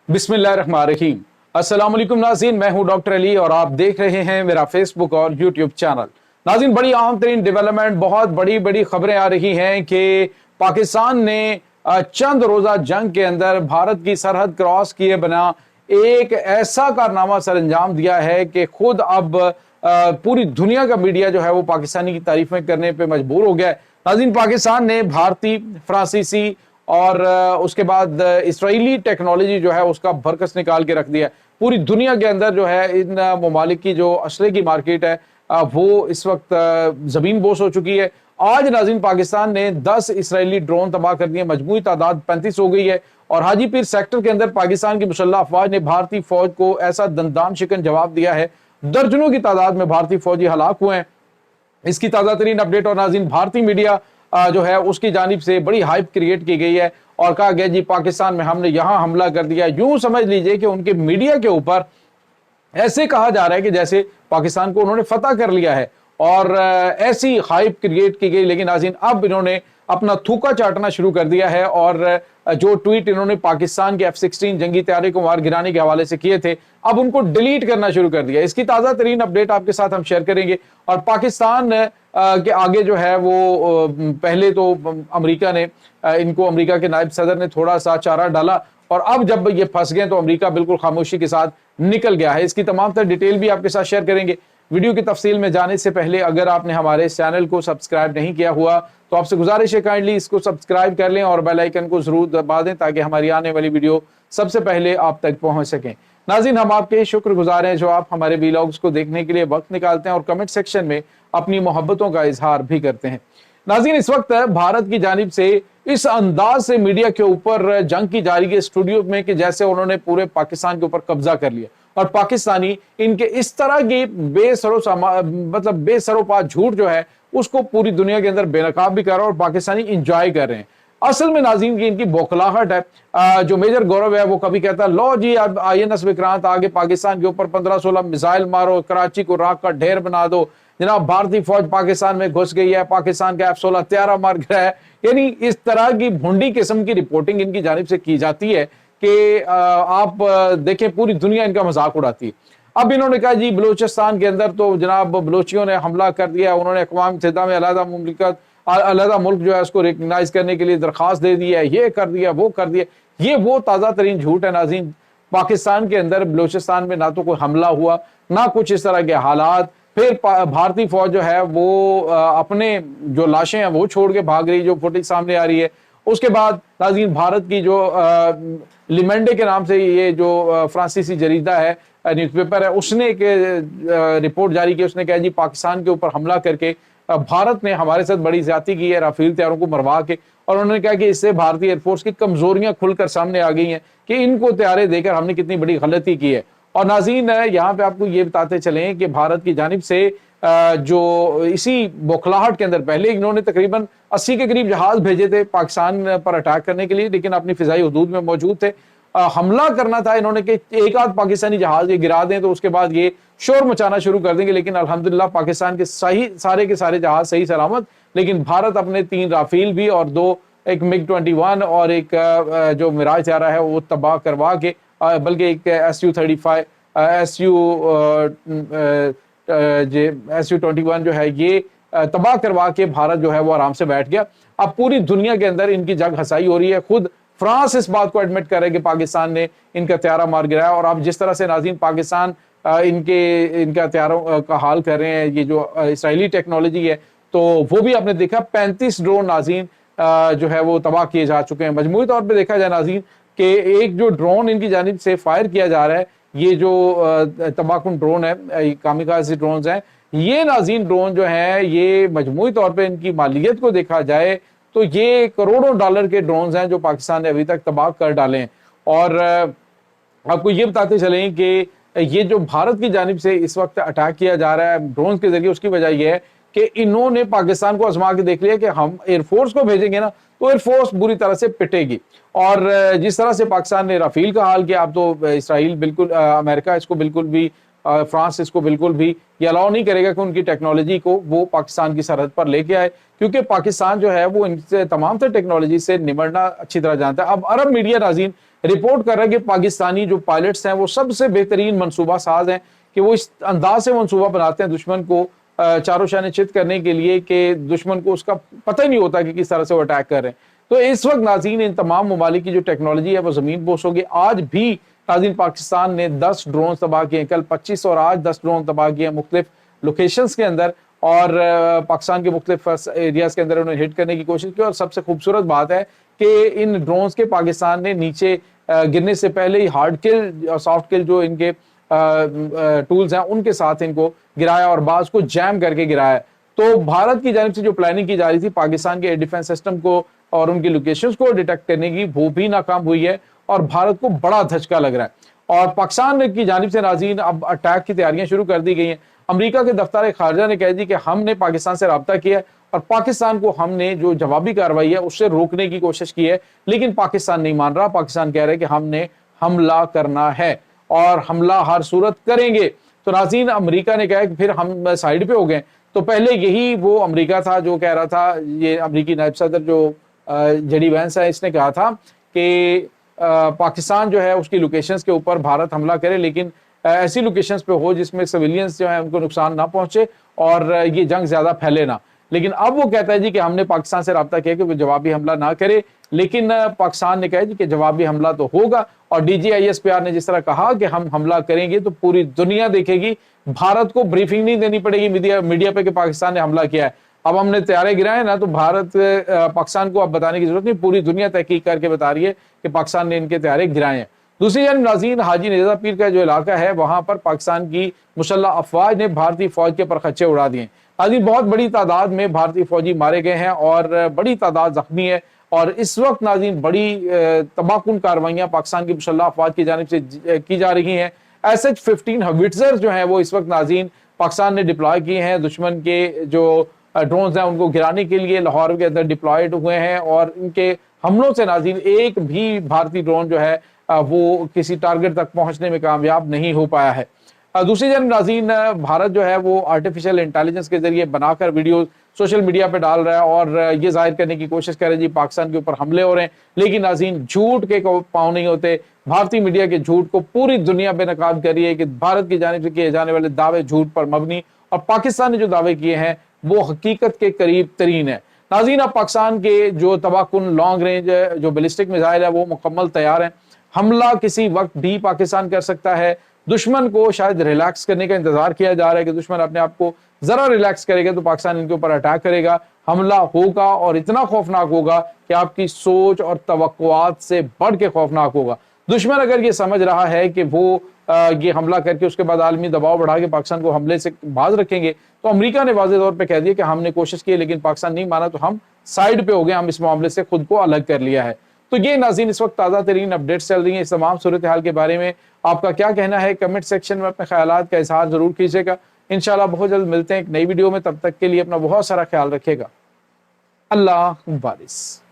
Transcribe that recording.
बिस्मिल्लाहिर्रहमानिर्रहीम। अस्सलाम वालेकुम नाज़रीन, मैं हूं डॉक्टर अली और आप देख रहे हैं मेरा फेसबुक और यूट्यूब चैनल। नाज़रीन, बड़ी अहम तरीन डेवलपमेंट, बहुत बड़ी बड़ी खबरें आ रही हैं कि पाकिस्तान ने चंद रोजा जंग के अंदर भारत की सरहद क्रॉस किए बिना एक ऐसा कारनामा सर अंजाम दिया है कि खुद अब पूरी दुनिया का मीडिया जो है वो पाकिस्तानी की तारीफें करने पे मजबूर हो गया है। नाज़रीन, पाकिस्तान ने भारतीय, फ्रांसीसी और उसके बाद इसराइली टेक्नोलॉजी जो है उसका भरकस निकाल के रख दिया है। पूरी दुनिया के अंदर जो है इन ममालिक की जो असले की मार्केट है वो इस वक्त जमीन बोस हो चुकी है। आज नाज़रीन, पाकिस्तान ने 10 इसराइली ड्रोन तबाह कर दिए, मजमूई तादाद 35 हो गई है। और हाजीपीर सेक्टर के अंदर पाकिस्तान की मुसल्लह अफवाज ने भारतीय फौज को ऐसा दंदान शिकन जवाब दिया है, दर्जनों की तादाद में भारतीय फौजी हलाक हुए हैं। इसकी ताज़ा तरीन अपडेट और नाज़रीन, भारतीय मीडिया जो है उसकी जानिब से बड़ी हाइप क्रिएट की गई है और कहा गया जी पाकिस्तान में हमने यहां हमला कर दिया। यूं समझ लीजिए कि उनके मीडिया के ऊपर ऐसे कहा जा रहा है कि जैसे पाकिस्तान को उन्होंने फतह कर लिया है और ऐसी हाइप क्रिएट की गई। लेकिन नाज़रीन, अब इन्होंने अपना थूका चाटना शुरू कर दिया है और जो ट्वीट इन्होंने पाकिस्तान के F-16 जंगी तैयारी को मार गिराने के हवाले से किए थे, अब उनको डिलीट करना शुरू कर दिया। इसकी ताज़ा तरीन अपडेट आपके साथ हम शेयर करेंगे। और पाकिस्तान के आगे जो है वो पहले तो अमेरिका ने इनको, अमेरिका के नायब सदर ने थोड़ा सा चारा डाला और अब जब ये फंस गए तो अमेरिका बिल्कुल खामोशी के साथ निकल गया है। इसकी तमाम तर डिटेल भी आपके साथ शेयर करेंगे। वीडियो की तफसील में जाने से पहले अगर आपने हमारे चैनल को सब्सक्राइब नहीं किया हुआ तो आपसे गुजारिश है काइंडली इसको सब्सक्राइब कर लें और बेल आइकन को जरूर दबा दें ताकि हमारी आने वाली वीडियो सबसे पहले आप तक पहुंच सकें। नाज़रीन, हम आपके शुक्रगुजार हैं जो आप हमारे वीलॉग्स को देखने के लिए वक्त निकालते हैं और कमेंट सेक्शन में अपनी मोहब्बतों का इजहार भी करते हैं। नाज़रीन, इस वक्त भारत की जानिब से इस अंदाज से मीडिया के ऊपर जंग की जा रही है स्टूडियो में कि जैसे उन्होंने पूरे पाकिस्तान के ऊपर कब्जा कर लिया और पाकिस्तानी इनके इस तरह की बेसरोपा झूठ जो है उसको पूरी दुनिया के अंदर बेनकाब भी कर रहा है और पाकिस्तानी इंजॉय कर रहे हैं। असल में नाज़रीन की इनकी बौखलाहट है। जो मेजर गौरव है वो कभी कहता है लो जी अब INS विक्रांत आगे पाकिस्तान के ऊपर 15-16 मिसाइल मारो, कराची को राख का ढेर बना दो, जनाब भारतीय फौज पाकिस्तान में घुस गई है, पाकिस्तान का F-16 त्यारा मार गया है। यानी इस तरह की भुंडी किस्म की रिपोर्टिंग इनकी जानिब से की जाती है कि आप देखें पूरी दुनिया इनका मजाक उड़ाती है। अब इन्होंने कहा जी बलूचिस्तान के अंदर तो जनाब बलोचियों ने हमला कर दिया, उन्होंने अक़वाम मुत्तहिदा में अलहदा मुल्क जो है उसको रिकग्नाइज करने के लिए दरखास्त दे दी है, ये कर दिया वो कर दिया। ये वो ताज़ा तरीन झूठ है नाज़रीन। पाकिस्तान के अंदर बलूचिस्तान में ना तो कोई हमला हुआ ना कुछ इस तरह के हालात। फिर भारतीय फौज जो है वो अपने जो लाशें हैं वो छोड़ के भाग रही, जो फुटेज सामने आ रही है। उसके बाद नाज़रीन, भारत की जो लिमेंडे के नाम से ये जो फ्रांसीसी जरीदा है, न्यूज़पेपर है, उसने एक रिपोर्ट जारी की। उसने कहा जी पाकिस्तान के ऊपर हमला करके भारत ने हमारे साथ बड़ी ज्यादती की है, राफेल तैयारों को मरवा के। और उन्होंने कहा कि इससे भारतीय एयरफोर्स की कमजोरियां खुलकर सामने आ गई हैं कि इनको तैयारे देकर हमने कितनी बड़ी गलती की है। और नाज़रीन, यहाँ पे आपको ये बताते चलें कि भारत की जानिब से जो इसी बौखलाहट के अंदर पहले इन्होंने तकरीबन 80 के करीब जहाज भेजे थे पाकिस्तान पर अटैक करने के लिए, लेकिन अपनी फिजाई हदूद में मौजूद थे। हमला करना था इन्होंने कि एक आध पाकिस्तानी जहाज ये गिरा दें तो उसके बाद ये शोर मचाना शुरू कर देंगे। लेकिन अल्हम्दुलिल्लाह पाकिस्तान के सारे के सारे जहाज सही सलामत। लेकिन भारत अपने 3 राफेल भी और 2 एक MiG-21 और एक जो मिराज तैयारा है वो तबाह करवा के, बल्कि एक Su-21 जो है ये तबाह करवा के भारत जो है वो आराम से बैठ गया। अब पूरी दुनिया के अंदर इनकी जग हसाई हो रही है। खुद फ्रांस इस बात को एडमिट करे कि पाकिस्तान ने इनका त्यारा मार गिराया। और अब जिस तरह से नाज़रीन पाकिस्तान इनका त्यारों का हाल कर रहे हैं, ये जो इसराइली टेक्नोलॉजी है, तो वो भी आपने देखा 35 ड्रोन नाज़रीन जो है वो तबाह किए जा चुके हैं। मजमूई तौर पे देखा जाए नाज़रीन कि एक जो ड्रोन इनकी जानिब से फायर किया जा रहा है, ये जो तबाहकुन ड्रोन है, कामिकाज़े ड्रोन हैं, ये नाज़रीन ड्रोन जो है ये मजमूई तौर पे इनकी मालियत को देखा जाए तो ये करोड़ों डॉलर के ड्रोन हैं जो पाकिस्तान ने अभी तक तबाह कर डाले हैं। और आपको ये बताते चलें कि ये जो भारत की जानिब से इस वक्त अटैक किया जा रहा है ड्रोन के जरिए, उसकी वजह यह है कि इन्होंने पाकिस्तान को आजमा के देख लिया कि हम एयरफोर्स को भेजेंगे ना तो एयरफोर्स बुरी तरह से पिटेगी। और जिस तरह से पाकिस्तान ने राफेल का हाल किया, अब तो इसराइल बिल्कुल, अमेरिका इसको बिल्कुल भी, फ्रांस इसको बिल्कुल भी ये अलाउ नहीं करेगा कि उनकी टेक्नोलॉजी को वो पाकिस्तान की सरहद पर लेके आए, क्योंकि पाकिस्तान जो है वो इनसे तमाम तर टेक्नोलॉजी से निमटना अच्छी तरह जानता है। अब अरब मीडिया नाज़रीन رپورٹ کر رہا ہے کہ پاکستانی جو پائلٹس ہیں وہ سب سے بہترین منصوبہ ساز ہیں کہ وہ اس انداز سے منصوبہ بناتے ہیں دشمن کو چاروں شانے چت کرنے کے لیے کہ دشمن کو اس کا پتہ ہی نہیں ہوتا کہ کس طرح سے وہ اٹیک کر رہے ہیں. تو اس وقت ناظرین ان تمام ممالک کی جو ٹیکنالوجی ہے وہ زمین بوس ہوگی. آج بھی ناظرین پاکستان نے 10 ڈرون تباہ کیے ہیں, کل 25 اور آج 10 ڈرون تباہ کیے ہیں مختلف لوکیشنز کے اندر, اور پاکستان کے مختلف ایریاز کے اندر انہوں نے ہٹ کرنے کی کوشش کی. اور سب سے خوبصورت بات ہے کہ ان ڈرونز کے پاکستان نے نیچے گرنے سے پہلے ہی ہارڈ کل اور سافٹ کل جو ان کے ٹولز ہیں ان کے ساتھ ان کو گرایا اور بعض کو جیم کر کے گرایا. تو بھارت کی جانب سے جو پلاننگ کی جا رہی تھی پاکستان کے ایئر ڈیفنس سسٹم کو اور ان کی لوکیشنز کو ڈیٹیکٹ کرنے کی, وہ بھی ناکام ہوئی ہے اور بھارت کو بڑا دھچکا لگ رہا ہے. اور پاکستان کی جانب سے ناظرین اب اٹیک کی تیاریاں شروع کر دی گئی ہیں. امریکہ کے دفتر خارجہ نے کہہ دی کہ ہم نے پاکستان سے رابطہ کیا ہے اور پاکستان کو ہم نے جو جوابی کارروائی ہے اس سے روکنے کی کوشش کی ہے, لیکن پاکستان نہیں مان رہا. پاکستان کہہ رہا ہے کہ ہم نے حملہ کرنا ہے اور حملہ ہر صورت کریں گے. تو ناظرین امریکہ نے کہا کہ پھر ہم سائیڈ پہ ہو گئے. تو پہلے یہی وہ امریکہ تھا جو کہہ رہا تھا, یہ امریکی نائب صدر جو جیڈی وینس ہے اس نے کہا تھا کہ پاکستان جو ہے اس کی لوکیشنز کے اوپر بھارت حملہ کرے, لیکن ایسی لوکیشنز پہ ہو جس میں سویلینز جو ہیں ان کو نقصان نہ پہنچے اور یہ جنگ زیادہ پھیلے نہ. لیکن اب وہ کہتا ہے جی کہ ہم نے پاکستان سے رابطہ کیا کہ وہ جوابی حملہ نہ کرے, لیکن پاکستان نے کہا جی کہ جوابی حملہ تو ہوگا. اور D G I S P R نے جس طرح کہا کہ ہم حملہ کریں گے تو پوری دنیا دیکھے گی, بھارت کو بریفنگ نہیں دینی پڑے گی میڈیا پہ کہ پاکستان نے حملہ کیا ہے. اب ہم نے طیارے گرائے نا تو بھارت پاکستان کو اب بتانے کی ضرورت نہیں, پوری دنیا تحقیق کر کے بتا رہی ہے کہ پاکستان نے ان کے طیارے گرائے ہیں. دوسری جانب ناظرین حاجی نجا پیر کا جو علاقہ ہے وہاں پر پاکستان کی مسلح افواج نے بھارتی فوج کے پرخچے اڑا دیے. ناظرین بہت بڑی تعداد میں بھارتی فوجی مارے گئے ہیں اور بڑی تعداد زخمی ہے, اور اس وقت ناظرین بڑی تباہ کن کارروائیاں پاکستان کی مسلح افواج کی جانب سے کی جا رہی ہیں. SH-15 ہویٹزر جو ہیں وہ اس وقت ناظرین پاکستان نے ڈپلوائے کیے ہیں دشمن کے جو ڈرونز ہیں ان کو گرانے کے لیے لاہور کے اندر ڈپلوائڈ ہوئے ہیں, اور ان کے حملوں سے ناظرین ایک بھی بھارتی ڈرون جو ہے وہ کسی ٹارگٹ تک پہنچنے میں کامیاب نہیں ہو پایا ہے. دوسری جانب ناظرین بھارت جو ہے وہ آرٹیفیشل انٹیلیجنس کے ذریعے بنا کر ویڈیوز سوشل میڈیا پہ ڈال رہا ہے اور یہ ظاہر کرنے کی کوشش کر رہے ہیں جی پاکستان کے اوپر حملے ہو رہے ہیں, لیکن ناظرین جھوٹ کے پاؤں نہیں ہوتے. بھارتی میڈیا کے جھوٹ کو پوری دنیا بے نقاب کر رہی ہے کہ بھارت کی جانب سے کیے جانے والے دعوے جھوٹ پر مبنی, اور پاکستان نے جو دعوے کیے ہیں وہ حقیقت کے قریب ترین ہے. ناظرین اب پاکستان کے جو تباہ کن لانگ رینج جو بیلسٹک میزائل ہے وہ مکمل تیار ہیں. حملہ کسی وقت بھی پاکستان کر سکتا ہے. دشمن کو شاید ریلیکس کرنے کا انتظار کیا جا رہا ہے کہ دشمن اپنے آپ کو ذرا ریلیکس کرے گا تو پاکستان ان کے اوپر اٹیک کرے گا. حملہ ہوگا اور اتنا خوفناک ہوگا کہ آپ کی سوچ اور توقعات سے بڑھ کے خوفناک ہوگا. دشمن اگر یہ سمجھ رہا ہے کہ وہ یہ حملہ کر کے اس کے بعد عالمی دباؤ بڑھا کے پاکستان کو حملے سے باز رکھیں گے, تو امریکہ نے واضح طور پہ کہہ دیا کہ ہم نے کوشش کی لیکن پاکستان نہیں مانا تو ہم سائیڈ پہ ہو گئے, ہم اس معاملے سے خود کو الگ کر لیا ہے. تو یہ ناظرین اس وقت تازہ ترین اپڈیٹس چل رہی ہیں. اس تمام صورتحال کے بارے میں آپ کا کیا کہنا ہے کمنٹ سیکشن میں اپنے خیالات کا اظہار ضرور کیجیے گا. انشاءاللہ بہت جلد ملتے ہیں ایک نئی ویڈیو میں, تب تک کے لیے اپنا بہت سارا خیال رکھیے گا. اللہ حافظ.